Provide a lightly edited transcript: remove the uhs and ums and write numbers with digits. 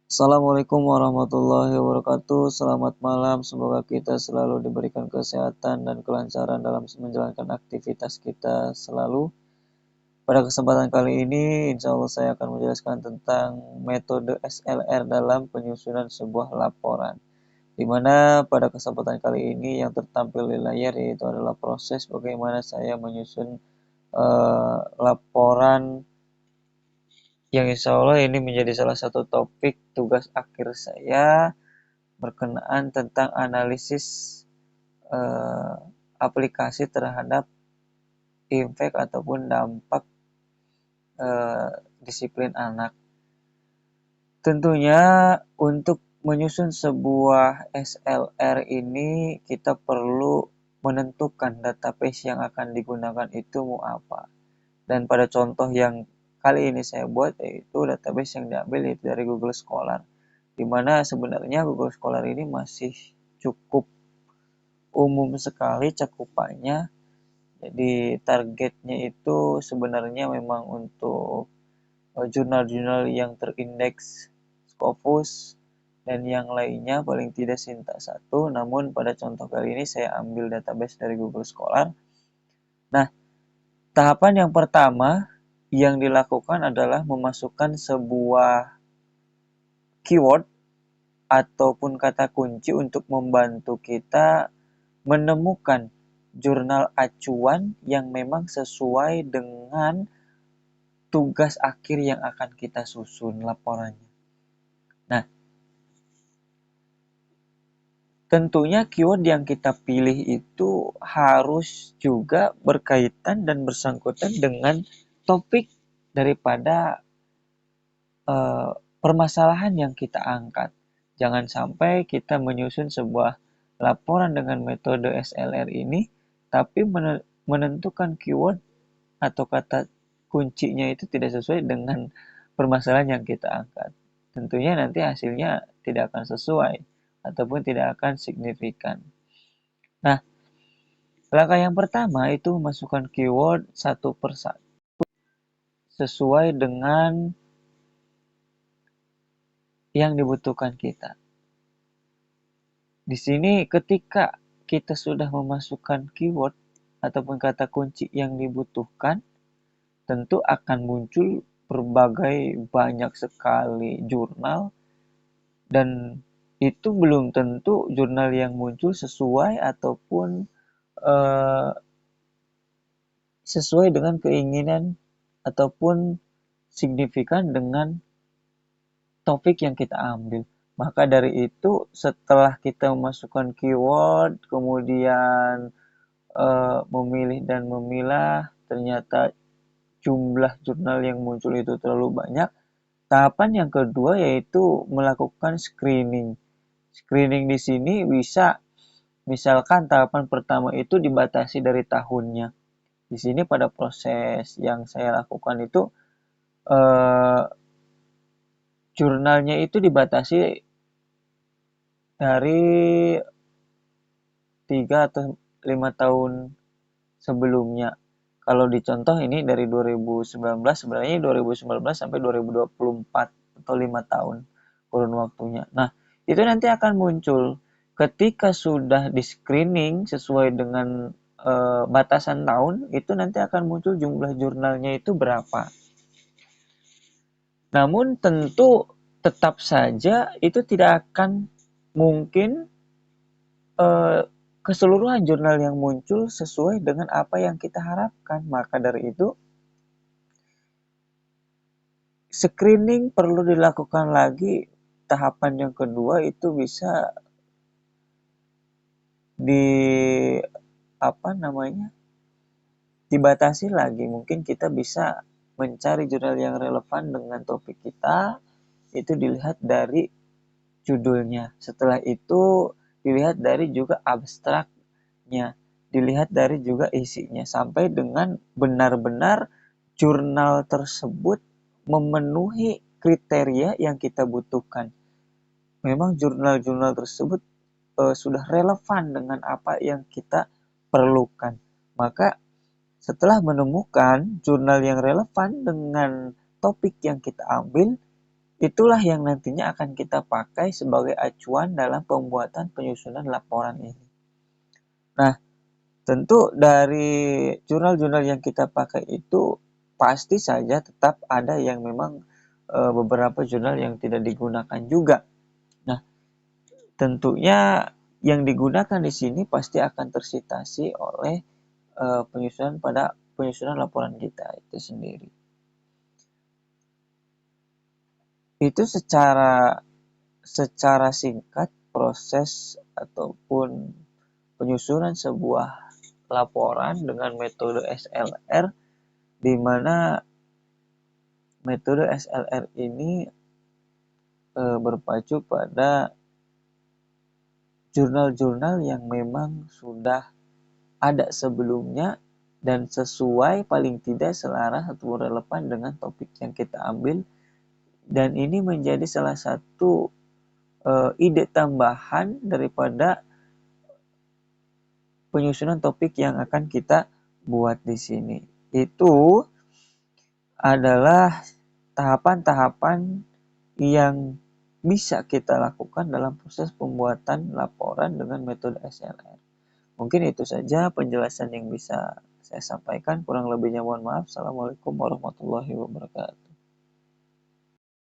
Assalamualaikum warahmatullahi wabarakatuh. Selamat malam. Semoga kita selalu diberikan kesehatan dan kelancaran dalam menjalankan aktivitas kita selalu. Pada kesempatan kali ini, insya Allah saya akan menjelaskan tentang metode SLR dalam penyusunan sebuah laporan. Di mana pada kesempatan kali ini yang tertampil di layar yaitu adalah proses bagaimana saya menyusun laporan yang insya Allah ini menjadi salah satu topik tugas akhir saya berkenaan tentang analisis eh, aplikasi terhadap impact ataupun dampak disiplin anak. Tentunya untuk menyusun sebuah SLR ini kita perlu menentukan database yang akan digunakan itu mau apa. Dan pada contoh yang kali ini saya buat yaitu database yang diambil dari Google Scholar. Di mana sebenarnya Google Scholar ini masih cukup umum sekali cakupannya. Jadi targetnya itu sebenarnya memang untuk jurnal-jurnal yang terindeks Scopus dan yang lainnya paling tidak Sinta 1. Namun pada contoh kali ini saya ambil database dari Google Scholar. Nah, tahapan yang pertama yang dilakukan adalah memasukkan sebuah keyword ataupun kata kunci untuk membantu kita menemukan jurnal acuan yang memang sesuai dengan tugas akhir yang akan kita susun laporannya. Nah, tentunya keyword yang kita pilih itu harus juga berkaitan dan bersangkutan dengan topik daripada permasalahan yang kita angkat. Jangan sampai kita menyusun sebuah laporan dengan metode SLR ini, tapi menentukan keyword atau kata kuncinya itu tidak sesuai dengan permasalahan yang kita angkat. Tentunya nanti hasilnya tidak akan sesuai ataupun tidak akan signifikan. Nah, langkah yang pertama itu memasukkan keyword satu persatu sesuai dengan yang dibutuhkan kita. Di sini ketika kita sudah memasukkan keyword ataupun kata kunci yang dibutuhkan, tentu akan muncul berbagai banyak sekali jurnal dan itu belum tentu jurnal yang muncul sesuai ataupun sesuai dengan keinginan ataupun signifikan dengan topik yang kita ambil. Maka dari itu setelah kita memasukkan keyword, kemudian memilih dan memilah, ternyata jumlah jurnal yang muncul itu terlalu banyak. Tahapan yang kedua yaitu melakukan screening. Screening di sini bisa misalkan tahapan pertama itu dibatasi dari tahunnya. Di sini pada proses yang saya lakukan itu jurnalnya itu dibatasi dari 3 atau 5 tahun sebelumnya. Kalau dicontoh ini dari 2019, sebenarnya 2019 sampai 2024 atau 5 tahun kurun waktunya. Nah, itu nanti akan muncul ketika sudah di screening sesuai dengan batasan tahun, itu nanti akan muncul jumlah jurnalnya itu berapa. Namun tentu tetap saja itu tidak akan mungkin keseluruhan jurnal yang muncul sesuai dengan apa yang kita harapkan. Maka dari itu screening perlu dilakukan lagi. Tahapan yang kedua itu bisa dibatasi lagi. Mungkin kita bisa mencari jurnal yang relevan dengan topik kita, itu dilihat dari judulnya. Setelah itu dilihat dari juga abstraknya, dilihat dari juga isinya, sampai dengan benar-benar jurnal tersebut memenuhi kriteria yang kita butuhkan. Memang jurnal-jurnal tersebut sudah relevan dengan apa yang kita perlukan. Maka setelah menemukan jurnal yang relevan dengan topik yang kita ambil, itulah yang nantinya akan kita pakai sebagai acuan dalam pembuatan penyusunan laporan ini. Nah, tentu dari jurnal-jurnal yang kita pakai itu pasti saja tetap ada yang memang beberapa jurnal yang tidak digunakan juga. Nah, tentunya yang digunakan di sini pasti akan tersitasi oleh penyusunan laporan kita itu sendiri. Itu secara singkat proses ataupun penyusunan sebuah laporan dengan metode SLR, di mana metode SLR ini berpacu pada jurnal-jurnal yang memang sudah ada sebelumnya dan sesuai paling tidak selaras atau relevan dengan topik yang kita ambil, dan ini menjadi salah satu ide tambahan daripada penyusunan topik yang akan kita buat di sini. Itu adalah tahapan-tahapan yang bisa kita lakukan dalam proses pembuatan laporan dengan metode SLR. Mungkin itu saja penjelasan yang bisa saya sampaikan. Kurang lebihnya mohon maaf. Assalamualaikum warahmatullahi wabarakatuh.